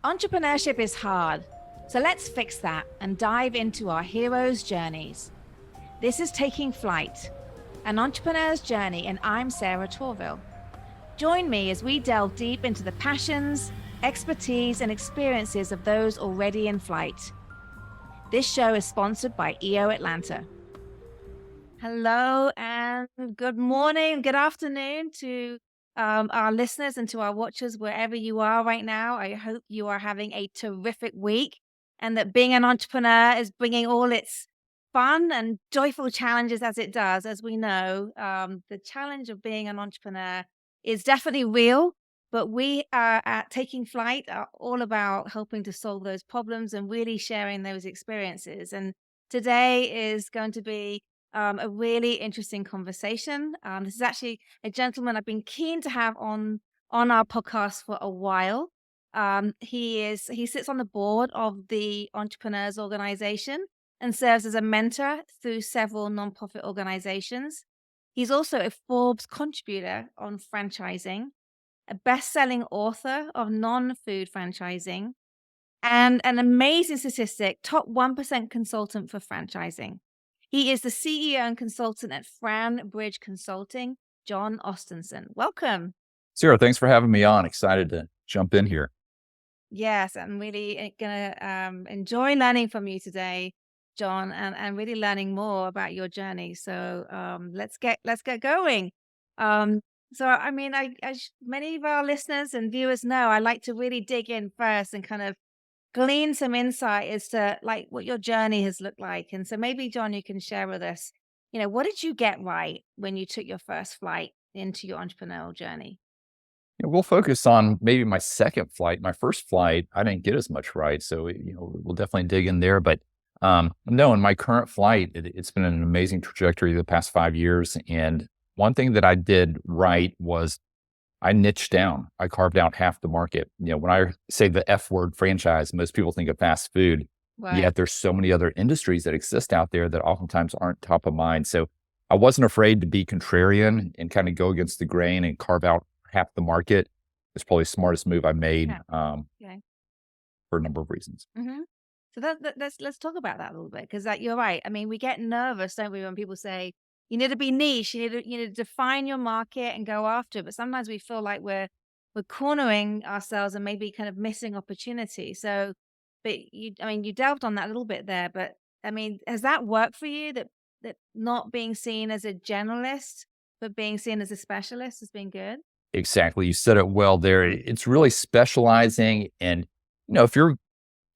Entrepreneurship is hard, so let's fix that and dive into our heroes' journeys. This is Taking Flight, an entrepreneur's journey, and I'm Sarah Tourville. Join me as we delve deep into the passions, expertise, and experiences of those already in flight. This show is sponsored by EO Atlanta. Hello and good morning, good afternoon to our listeners and to our watchers wherever you are right now. I hope you are having a terrific week and that being an entrepreneur is bringing all its fun and joyful challenges as it does. As we know, the challenge of being an entrepreneur is definitely real, but we are at Taking Flight are all about helping to solve those problems and really sharing those experiences. And today is going to be a really interesting conversation. This is actually a gentleman I've been keen to have on our podcast for a while. He sits on the board of the Entrepreneurs Organization and serves as a mentor through several nonprofit organizations. He's also a Forbes contributor on franchising, a best-selling author of non-food franchising, and an amazing statistic, top 1% consultant for franchising. He is the CEO and consultant at FranBridge Consulting, Jon Ostenson. Welcome. Sarah, thanks for having me on. Excited to jump in here. Yes, I'm really going to enjoy learning from you today, Jon, and really learning more about your journey. So let's get going. I mean, as many of our listeners and viewers know, I like to really dig in first and kind of glean some insight as to like what your journey has looked like. And so maybe, Jon, you can share with us, what did you get right when you took your first flight into your entrepreneurial journey? We'll focus on maybe my second flight. My first flight, I didn't get as much right. So, we'll definitely dig in there. But no, in my current flight, it's been an amazing trajectory the past 5 years. And one thing that I did right was I niched down. I carved out half the market. When I say the F word franchise, most people think of fast food. Right. Yet there's so many other industries that exist out there that oftentimes aren't top of mind. So I wasn't afraid to be contrarian and kind of go against the grain and carve out half the market. It's probably the smartest move I made Okay. for a number of reasons. Mm-hmm. So let's talk about that a little bit, because you're right. I mean, we get nervous, don't we, when people say you need to be niche, you need to define your market and go after it. But sometimes we feel like we're cornering ourselves and maybe kind of missing opportunity. So, but you delved on that a little bit there. But I mean, has that worked for you? That not being seen as a generalist, but being seen as a specialist has been good. Exactly. You said it well there. It's really specializing. And, if you're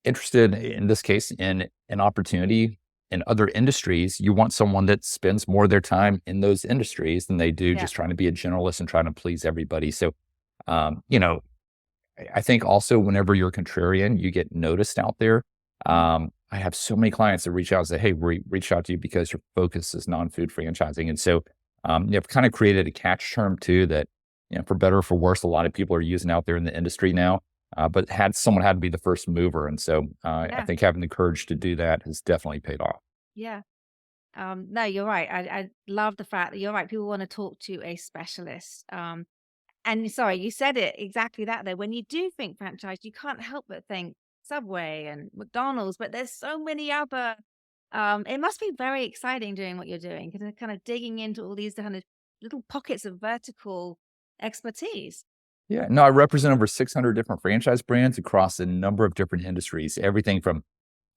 interested in this case in an opportunity in other industries, you want someone that spends more of their time in those industries than they do just trying to be a generalist and trying to please everybody. So, I think also whenever you're contrarian, you get noticed out there. I have so many clients that reach out and say, hey, we reached out to you because your focus is non-food franchising. And so, I've kind of created a catch term too that, for better or for worse, a lot of people are using out there in the industry now. But someone had to be the first mover. And so I think having the courage to do that has definitely paid off. Yeah. No, you're right. I love the fact that you're right. People want to talk to a specialist. And sorry, you said it exactly that though. When you do think franchise, you can't help but think Subway and McDonald's, but there's so many other. It must be very exciting doing what you're doing, kind of digging into all these kind of little pockets of vertical expertise. Yeah, no, I represent over 600 different franchise brands across a number of different industries, everything from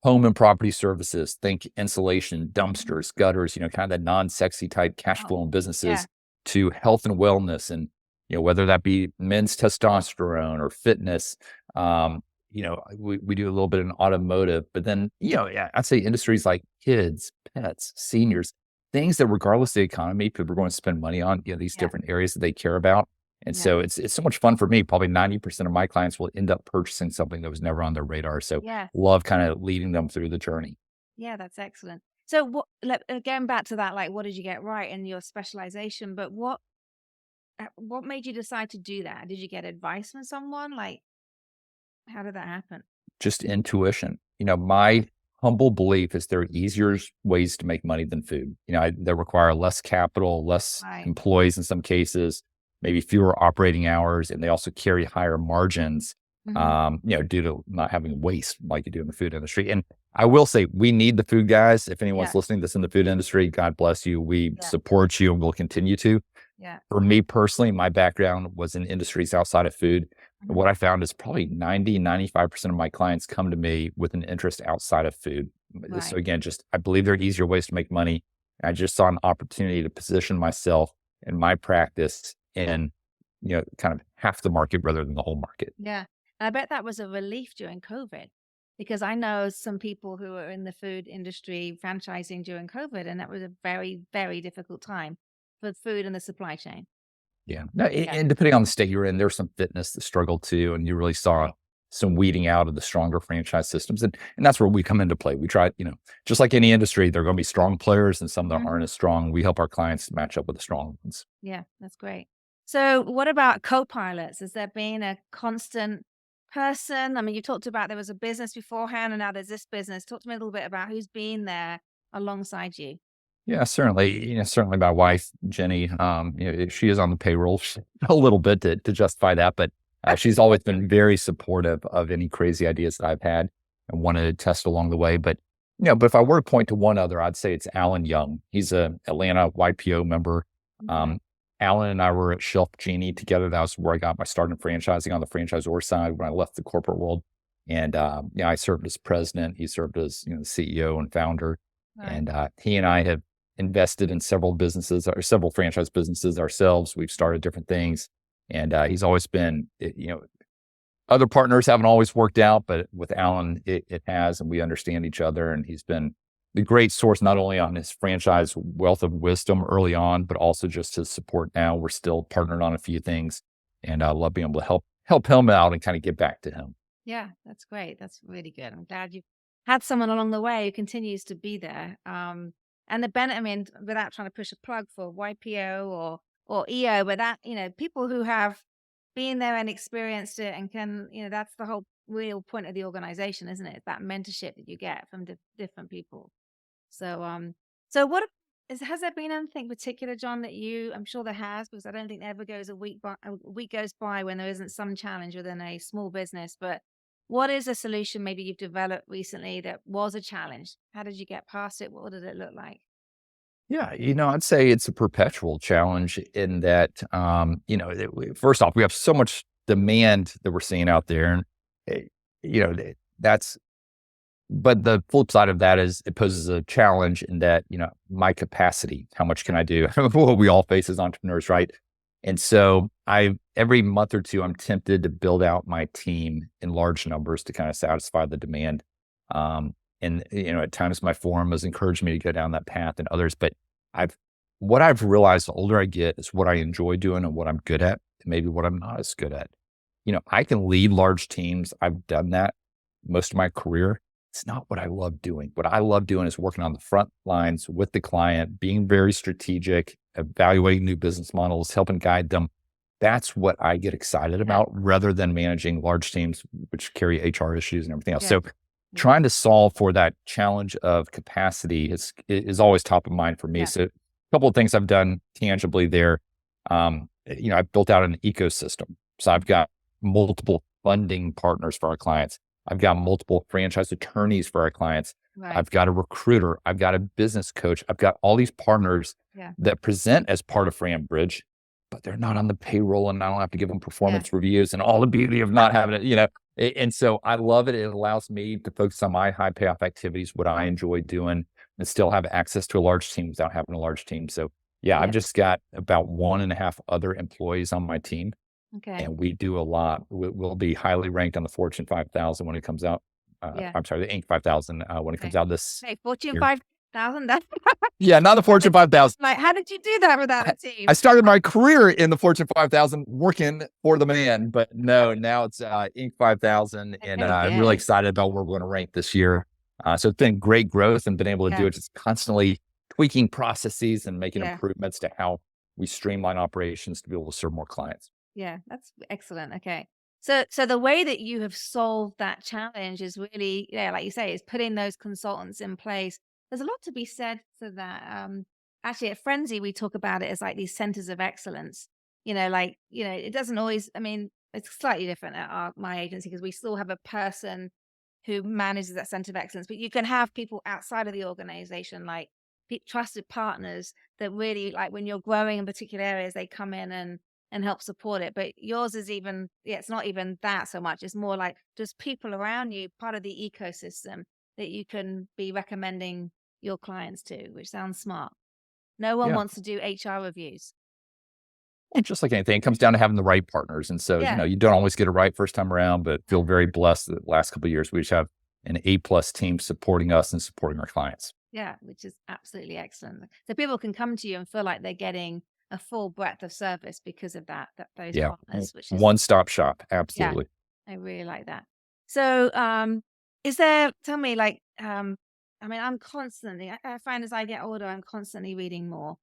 home and property services, think insulation, dumpsters, gutters, kind of that non-sexy type cash flowing businesses, to health and wellness. And, whether that be men's testosterone or fitness, we do a little bit in automotive, but then, I'd say industries like kids, pets, seniors, things that regardless of the economy, people are going to spend money on, these different areas that they care about. And so it's so much fun for me. Probably 90% of my clients will end up purchasing something that was never on their radar. So love kind of leading them through the journey. Yeah, that's excellent. So going back to that, like, what did you get right in your specialization? But what made you decide to do that? Did you get advice from someone? Like, how did that happen? Just intuition. My humble belief is there are easier ways to make money than food. That require less capital, less employees in some cases, maybe fewer operating hours, and they also carry higher margins Mhm. due to not having waste like you do in the food industry. And I will say, we need the food guys. If Yeah, anyone's listening that's in the food industry, God bless you. We yeah, support you and will continue to. yeah. For me personally, my background was in industries outside of food. And Mhm. what I found is probably 95% of my clients come to me with an interest outside of food. So Right. again, just I believe there are easier ways to make money. I just saw an opportunity to position myself and my practice in, kind of half the market rather than the whole market. Yeah. And I bet that was a relief during COVID because I know some people who are in the food industry franchising during COVID, and that was a very, very difficult time for food and the supply chain. Yeah. No, Yeah. and depending on the state you're in, there's some fitness that struggled too, and you really saw Right. some weeding out of the stronger franchise systems, and that's where we come into play. We try, just like any industry, there are going to be strong players and some that Mhm. aren't as strong. We help our clients match up with the strong ones. Yeah, that's great. So, what about co-pilots? Has there been a constant person? I mean, you talked about there was a business beforehand, and now there's this business. Talk to me a little bit about who's been there alongside you. Yeah, certainly. Certainly my wife, Jenny, she is on the payroll a little bit to justify that, but she's always been very supportive of any crazy ideas that I've had and wanted to test along the way. But if I were to point to one other, I'd say it's Alan Young. He's a Atlanta YPO member. Okay. Um, Alan and I were at Shelf Genie together. That was where I got my start in franchising on the franchisor side when I left the corporate world. And I served as president. He served as the CEO and founder. Right. And he and I have invested in several businesses or several franchise businesses ourselves. We've started different things, and he's always been, other partners haven't always worked out, but with Alan, it has, and we understand each other. And he's been the great source not only on his franchise wealth of wisdom early on, but also just his support now. We're still partnered on a few things, and I love being able to help him out and kind of get back to him. Yeah, that's great. That's really good. I'm glad you had someone along the way who continues to be there. And the benefit, I mean, without trying to push a plug for YPO or EO, but that people who have been there and experienced it and can, that's the whole real point of the organization, isn't it? It's that mentorship that you get from different people. So, so what has there been anything particular, John, that I'm sure there has, because I don't think there ever goes a week goes by when there isn't some challenge within a small business. But what is a solution maybe you've developed recently that was a challenge? How did you get past it? What did it look like? Yeah, I'd say it's a perpetual challenge in that, first off, we have so much demand that we're seeing out there, and eh, that's. But the flip side of that is it poses a challenge in that, my capacity, how much can Yeah. I do? What we all face as entrepreneurs, right? And so every month or two, I'm tempted to build out my team in large numbers to kind of satisfy the demand. And at times my forum has encouraged me to go down that path and others, but I've, what I've realized the older I get is what I enjoy doing and what I'm good at, and maybe what I'm not as good at. I can lead large teams. I've done that most of my career. It's not what I love doing. What I love doing is working on the front lines with the client, being very strategic, evaluating new business models, helping guide them. That's what I get excited Yeah. about rather than managing large teams, which carry HR issues and everything else. Yeah. So Yeah. trying to solve for that challenge of capacity is always top of mind for me. Yeah. So a couple of things I've done tangibly there. I've built out an ecosystem. So I've got multiple funding partners for our clients. I've got multiple franchise attorneys for our clients. Right. I've got a recruiter. I've got a business coach. I've got all these partners Yeah. that present as part of FranBridge, but they're not on the payroll and I don't have to give them Yeah. performance reviews and all the beauty of not having it. And so I love it. It allows me to focus on my high payoff activities, what I enjoy doing, and still have access to a large team without having a large team. So yeah, I've Yeah. just got about one and a half other employees on my team Okay. and we do a lot. We'll be highly ranked on the Fortune 5,000 when it comes out. Yeah. I'm sorry, the Inc. 5,000 when it comes Okay. out this Hey, Fortune year. 5,000. That's Yeah, not the Fortune 5,000. like, how did you do that without I, a team? I started my career in the Fortune 5,000 working for the man, but no, now it's Inc. 5,000, and I'm really Okay. excited about where we're going to rank this year. So it's been great growth and been able to do Yeah. it, just constantly tweaking processes and making Yeah. improvements to how we streamline operations to be able to serve more clients. Yeah, that's excellent. Okay. So the way that you have solved that challenge is really, yeah, like you say, is putting those consultants in place. There's a lot to be said for that. Actually at Frenzy, we talk about it as like these centers of excellence. It doesn't always, I mean, it's slightly different at my agency because we still have a person who manages that center of excellence, but you can have people outside of the organization, like trusted partners that really, like when you're growing in particular areas, they come in and help support it. But yours is even, yeah, it's not even that so much. It's more like just people around you, part of the ecosystem that you can be recommending your clients to, which sounds smart. No one Yeah. wants to do HR reviews. Well, just like anything, it comes down to having the right partners. And so, Yeah, you don't always get it right first time around, but feel very blessed that the last couple of years we just have an A+ team supporting us and supporting our clients. yeah, which is absolutely excellent. So people can come to you and feel like they're getting a full breadth of service because of that those Yeah. partners, which is, One-stop shop. yeah, Absolutely. I really like that. So, is there, tell me, like, I mean, I find as I get older, I'm constantly reading more.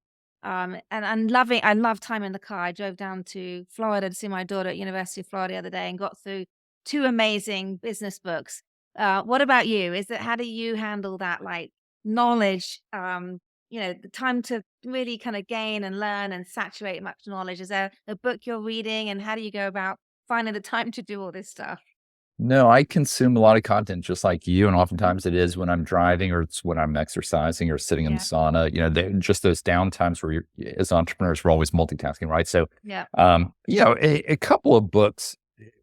And I love time in the car. I drove down to Florida to see my daughter at University of Florida the other day and got through two amazing business books. What about you? How do you handle that, like, knowledge, the time to really kind of gain and learn and saturate much knowledge? Is there a book you're reading, and how do you go about finding the time to do all this stuff? No, I consume a lot of content just like you, and Mhm. oftentimes it is when I'm driving or it's when I'm exercising or sitting in the Yeah, sauna, just those downtimes where as entrepreneurs, we're always multitasking, right? So, yeah, a couple of books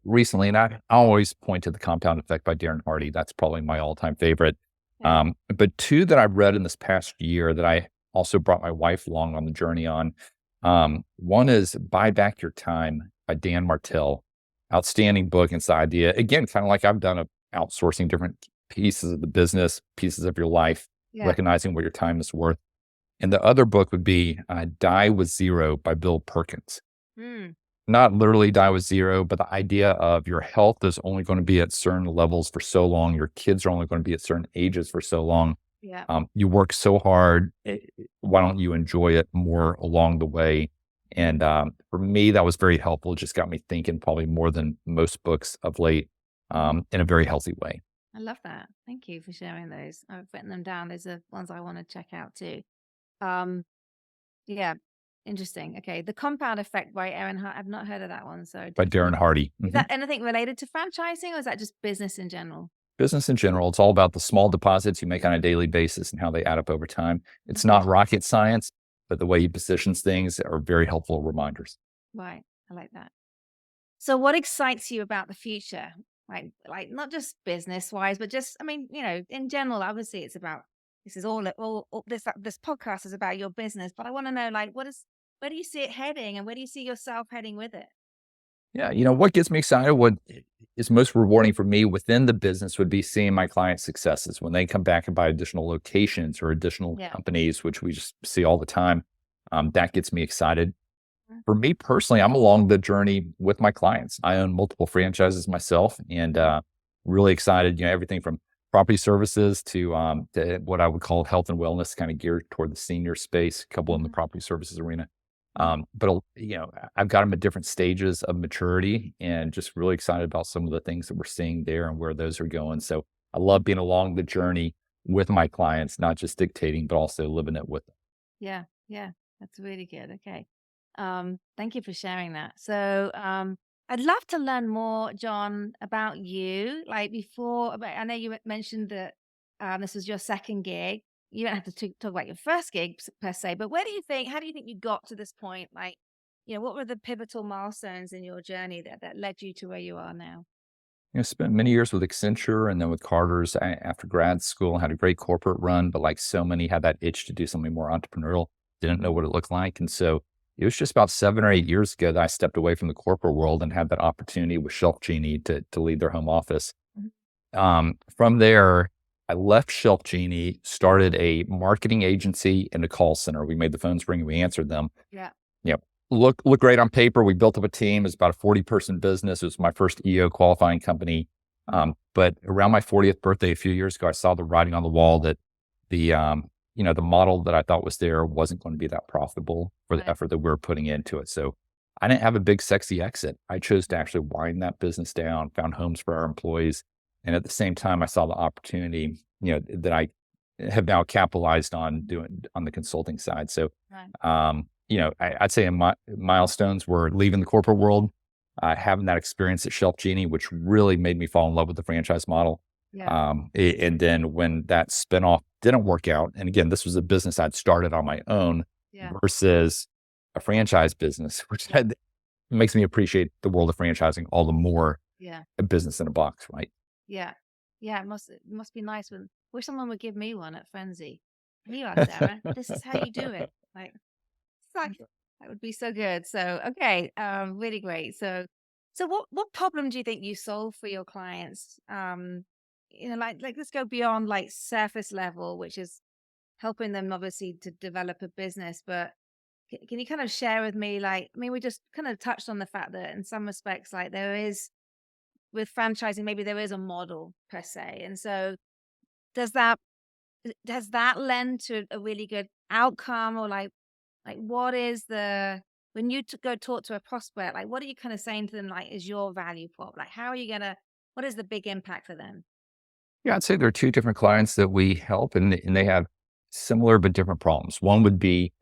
recently, and I always point to The Compound Effect by Darren Hardy. That's probably my all-time favorite. okay, But two that I've read in this past year that I also brought my wife along on the journey on. One is Buy Back Your Time by Dan Martell. Outstanding book. It's the idea, again, kind of like I've done of outsourcing different pieces of the business, pieces of your life, yeah. recognizing what your time is worth. And the other book would be Die with Zero by Bill Perkins. Mm, Not literally die with zero, but the idea of your health is only going to be at certain levels for so long. Your kids are only going to be at certain ages for so long. yeah, You work so hard. Why don't you enjoy it more along the way? And for me, that was very helpful. It just got me thinking probably more than most books of late, mhm. in a very healthy way. I love that. Thank you for sharing those. I've written them down. Those are ones I want to check out too. Um, yeah, interesting. Okay, The Compound Effect by Erin Hart. I've not heard of that one, so By Darren definitely. Hardy. Is that anything related to franchising, or is that just business in general? Business in general, it's all about the small deposits you make on a daily basis and how they add up over time. It's Okay, not rocket science, but the way he positions things are very helpful reminders. right. I like that. So what excites you about the future? Like not just business wise, but just, I mean, in general, obviously it's about, this is all this podcast is about your business, but I want to know, like, where do you see it heading, and where do you see yourself heading with it? Yeah, what gets me excited, what is most rewarding for me within the business would be seeing my clients' successes when they come back and buy additional locations or additional Yeah. companies, which we just see all the time. That gets me excited. Mm, For me personally, I'm along the journey with my clients. I own multiple franchises myself, and really excited. Everything from property services to what I would call health and wellness, kind of geared toward the senior space. A couple in the mhm, property services arena. mm, But I've got them at different stages of maturity, and just really excited about some of the things that we're seeing there and where those are going. So I love being along the journey with my clients, not just dictating, but also living it with them. yeah, yeah, that's really good. Okay. Thank you for sharing that. So, I'd love to learn more, John, about you. Like before, I know you mentioned that this was your second gig. You don't have to talk about your first gig per se, but how do you think you got to this point? Like, what were the pivotal milestones in your journey that led you to where you are now? Spent many years with Accenture and then with Carter's after grad school, had a great corporate run, but like so many had that itch to do something more entrepreneurial, didn't know Mhm. what it looked like. And so it was just about 7 or 8 years ago that I stepped away from the corporate world and had that opportunity with Shelf Genie to lead their home office. Mhm. From there, I left Shelf Genie, started a marketing agency and a call center. We made the phones ring, we answered them. Yeah. you know, look great on paper. We built up a team. It's about a 40-person business. It was my first EO qualifying company. Mhm. But around my 40th birthday, a few years ago, I saw the writing on the wall that the model that I thought was there wasn't going to be that profitable for the Right. effort that we were putting into it. So I didn't have a big, sexy exit. I chose to actually wind that business down, found homes for our employees. And at the same time, I saw the opportunity, that I have now capitalized on doing on the consulting side. So Right. I'd say in my milestones were leaving the corporate world, having that experience at Shelf Genie, which really made me fall in love with the franchise model. Yeah. And then when that spinoff didn't work out, and again, this was a business I'd started on my own Yeah. versus a franchise business, which Yeah. makes me appreciate the world of franchising all the more. Yeah. A business in a box, right? Yeah. Yeah. It must be nice when wish someone would give me one at Frenzy. Here you are, Sarah. This is how you do it. Like, it's like that would be so good. So okay, really great. So what problem do you think you solve for your clients? Like let's go beyond like surface level, which is helping them obviously to develop a business, but can you kind of share with me, like, I mean, we just kind of touched on the fact that in some respects, like there is with franchising, maybe there is a model per se. And so does that lend to a really good outcome, or like what is the when you go talk to a prospect, like what are you kind of saying to them like is your value prop? Like how are you gonna what is the big impact for them? Yeah, I'd say there are 2 different clients that we help, and they have similar but different problems. One would be,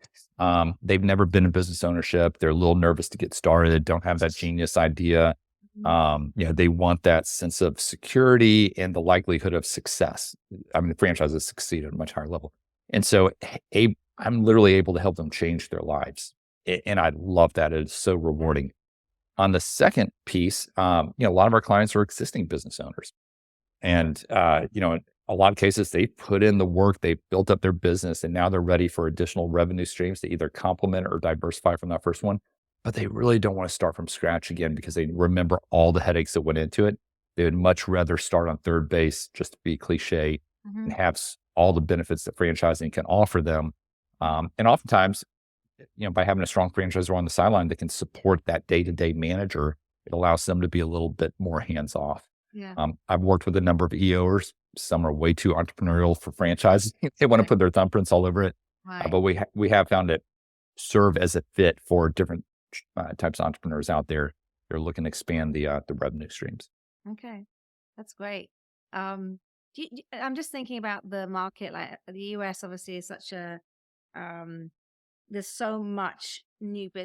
they've never been in business ownership. They're a little nervous to get started, don't have that genius idea. Mhm. They want that sense of security and the likelihood of success. I mean, the franchises succeed at a much higher level. And so I'm literally able to help them change their lives. And I love that. It's so Yeah. rewarding. On the second piece, a lot of our clients are existing business owners. And, in a lot of cases, they put in the work, they built up their business, and now they're ready for additional revenue streams to either complement or diversify from that first one. But they really don't want to start from scratch again because they remember all the headaches that went into it. They would much rather start on third base, just to be cliche, and Hmm. have all the benefits that franchising can offer them. And oftentimes, by having a strong franchisor on the sideline that can support that day to day manager, it allows them to be a little bit more hands off. Yeah. I've worked with a number of EOers. Some are way too entrepreneurial for franchises. They want to Right. put their thumbprints all over it. Right. But we have found it serve as a fit for different types of entrepreneurs out there. They're looking to expand the revenue streams. Okay. That's great. I'm just thinking about the market. Like the US, obviously, is such a um, there's so much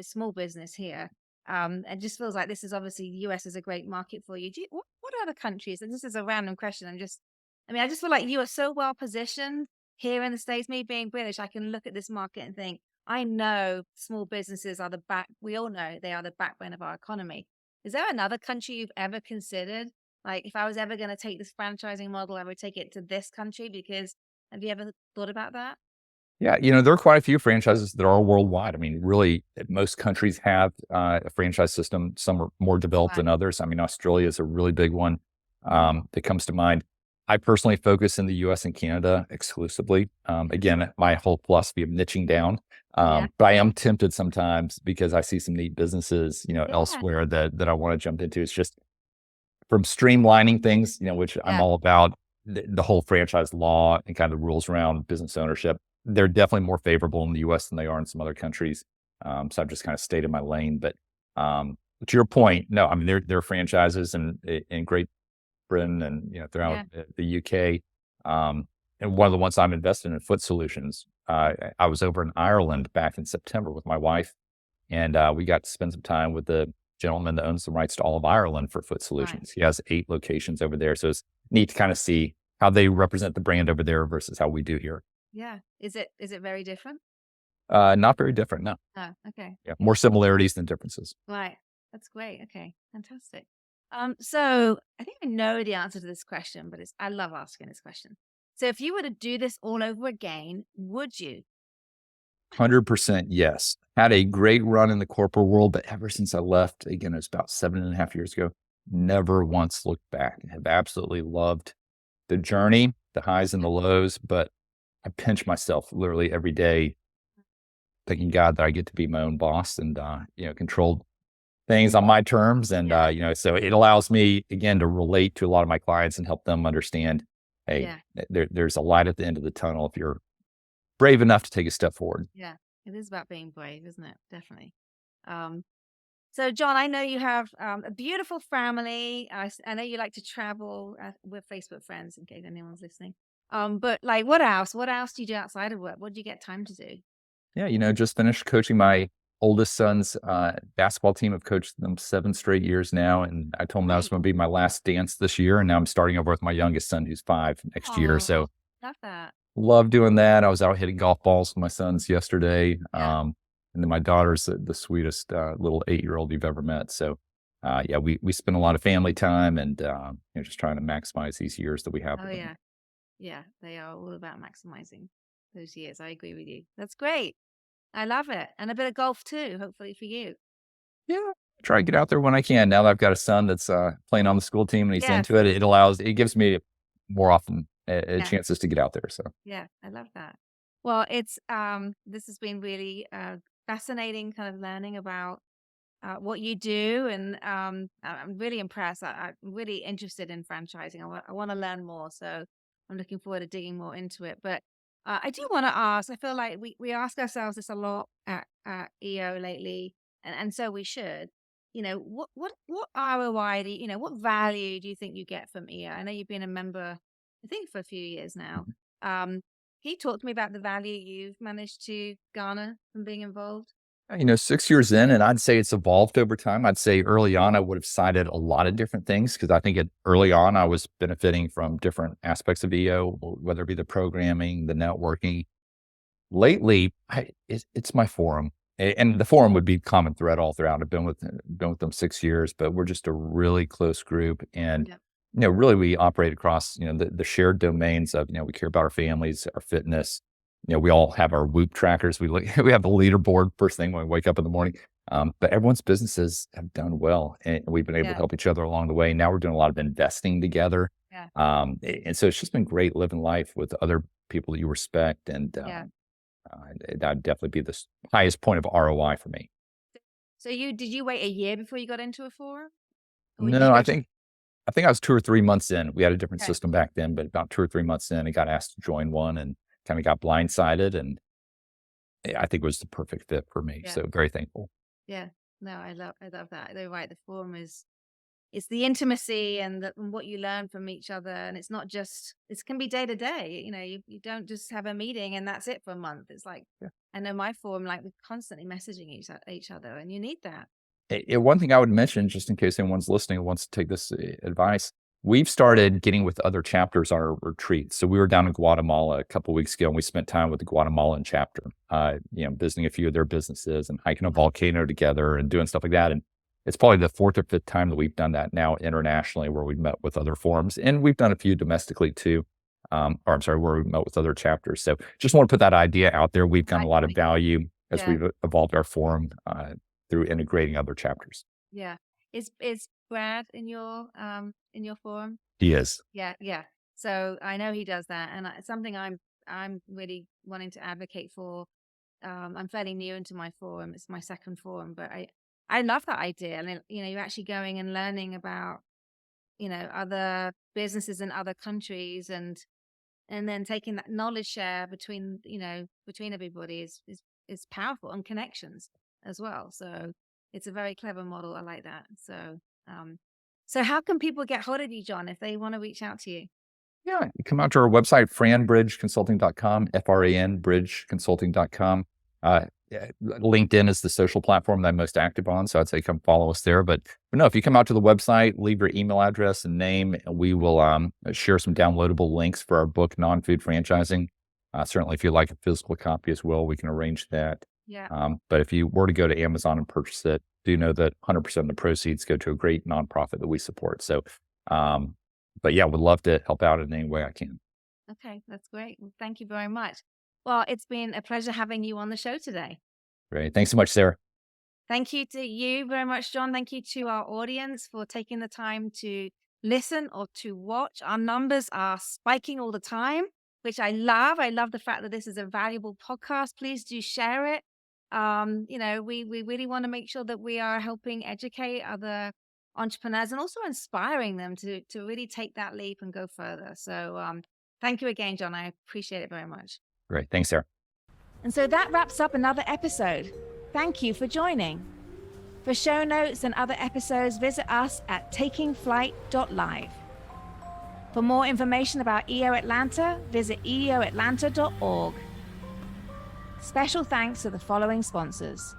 small business here. It just feels like this is obviously the US is a great market for you. What other countries? And this is a random question. I mean, I just feel like you are so well positioned here in the States. Me being British, I can look at this market and think, I know small businesses are the back. We all know they are the backbone of our economy. Is there another country you've ever considered? Like, if I was ever going to take this franchising model, I would take it to this country because have you ever thought about that? Yeah, there are quite a few franchises that are worldwide. I mean, really, most countries have a franchise system. Some are more developed Right. than others. I mean, Australia is a really big one Mhm. that comes to mind. I personally focus in the US and Canada exclusively. Again, my whole philosophy of niching down. Yeah. But I am tempted sometimes because I see some neat businesses, Yeah. elsewhere that I want to jump into. It's just from streamlining things, which I'm Yeah. all about, the whole franchise law and kind of the rules around business ownership, they're definitely more favorable in the US than they are in some other countries. So I've just kind of stayed in my lane. But to your point, no, I mean, there are franchises in Great Britain and, throughout Yeah. the UK. And one of the ones I'm invested in Foot Solutions. I was over in Ireland back in September with my wife, and we got to spend some time with the gentleman that owns the rights to all of Ireland for Foot Right. Solutions. He has 8 locations over there. So it's neat to kind of see how they represent the brand over there versus how we do here. Yeah. Is it very different? Not very different, no. Oh, okay. Yeah, Yeah. more similarities than differences. Right. That's great. Okay. Fantastic. So I think I know the answer to this question, but I love asking this question. So if you were to do this all over again, would you? 100% yes. Had a great run in the corporate world, but ever since I left, again, it was about 7.5 years ago, never once looked back. Have absolutely loved the journey, the highs and Yeah. the lows, but I pinch myself literally every day, thanking God that I get to be my own boss and, control things on my terms. And, Yeah. so it allows me again to relate to a lot of my clients and help them understand, hey, Yeah. there's a light at the end of the tunnel if you're brave enough to take a step forward. Yeah. It is about being brave, isn't it? Definitely. Um, so John, I know you have a beautiful family. I know you like to travel. We're Facebook friends in case anyone's listening. But like, what else? What else do you do outside of work? What do you get time to do? Yeah, just finished coaching my oldest son's basketball team. I've coached them 7 straight years now, and I told him that was Great. going to be my last dance this year. And now I'm starting over with my youngest son, who's 5 next year. Oh, So love that. love doing that. I was out hitting golf balls with my sons yesterday. Yeah. And then my daughter's the sweetest little 8-year-old you've ever met. So yeah, we spend a lot of family time and just trying to maximize these years that we have Oh, with them. yeah. Yeah. They are all about maximizing those years. I agree with you. That's great. I love it. And a bit of golf too, hopefully for you. Yeah, try to get out there when I can. Now that I've got a son that's playing on the school team and he's Yes. into it, it gives me more often Yeah. chances to get out there. So Yeah. I love that. Well, this has been really fascinating kind of learning about what you do. And I'm really impressed. I'm really interested in franchising. I want to learn more. So I'm looking forward to digging more into it. But I do want to ask, I feel like we ask ourselves this a lot at EO lately, and so we should. What ROI what value do you think you get from EO? I know you've been a member, I think, for a few years now. mhm. Can you talk to me about the value you've managed to garner from being involved? 6 years in, and I'd say it's evolved over time. I'd say early on, I would have cited a lot of different things because I think early on, I was benefiting from different aspects of EO, whether it be the programming, the networking. Lately, it's my forum, and the forum would be common thread all throughout. I've been with them 6 years, but we're just a really close group, and Yeah. really we operate across the shared domains of we care about our families, our fitness. We all have our Whoop trackers. We look, we have a leaderboard first thing when we wake up in the morning. But everyone's businesses have done well, and we've been able to Yeah. help each other along the way. Now we're doing a lot of investing together, Yeah. and so it's just been great living life with other people that you respect, and Yeah. that'd definitely be the highest point of ROI for me. So did you wait a year before you got into a forum? Or did you No, go I straight? think I think I was 2 or 3 months in. We had a different Okay. system back then, but about 2 or 3 months in, I got asked to join one and kinda got blindsided, and I think it was the perfect fit for me, Yeah. so very thankful. Yeah. No, I love that. They're right. The forum is it's the intimacy and what you learn from each other. And it's not just this can be day to day. You don't just have a meeting and that's it for a month. It's like Yeah. I know my forum, like we're constantly messaging each other, and you need that. One thing I would mention, just in case anyone's listening and wants to take this advice, we've started getting with other chapters on our retreats. So we were down in Guatemala a couple weeks ago, and we spent time with the Guatemalan chapter, visiting a few of their businesses and hiking a volcano together and doing stuff like that. And it's probably the 4th or 5th time that we've done that now internationally, where we've met with other forums, and we've done a few domestically too. Or I'm sorry, where we met with other chapters. So just want to put that idea out there. We've gotten a lot of Right. value as Yeah. we've evolved our forum through integrating other chapters. Yeah. Is Brad in your forum? He is. Yeah, yeah. So I know he does that, and it's something I'm really wanting to advocate for. I'm fairly new into my forum; it's my second forum, but I love that idea. And you're actually going and learning about other businesses in other countries, and then taking that knowledge share between everybody is powerful, and connections as well. So it's a very clever model. I like that. Um, so how can people get hold of you, John, if they want to reach out to you? Yeah, you come out to our website, franbridgeconsulting.com, FRAN, bridgeconsulting.com. LinkedIn is the social platform that I'm most active on, so I'd say come follow us there. But no, if you come out to the website, leave your email address and name, and we will share some downloadable links for our book, Non-Food Franchising. Certainly, if you'd like a physical copy as well, we can arrange that. Yeah. But if you were to go to Amazon and purchase it, do know that 100% of the proceeds go to a great nonprofit that we support. So, but yeah, would love to help out in any way I can. Okay, that's great. Well, thank you very much. Well, it's been a pleasure having you on the show today. Great. Thanks so much, Sarah. Thank you to you very much, John. Thank you to our audience for taking the time to listen or to watch. Our numbers are spiking all the time, which I love. I love the fact that this is a valuable podcast. Please do share it. We really want to make sure that we are helping educate other entrepreneurs and also inspiring them to really take that leap and go further. So thank you again, John. I appreciate it very much. Great. Thanks, Sarah. And so that wraps up another episode. Thank you for joining. For show notes and other episodes, visit us at takingflight.live. For more information about EO Atlanta, visit eoatlanta.org. Special thanks to the following sponsors: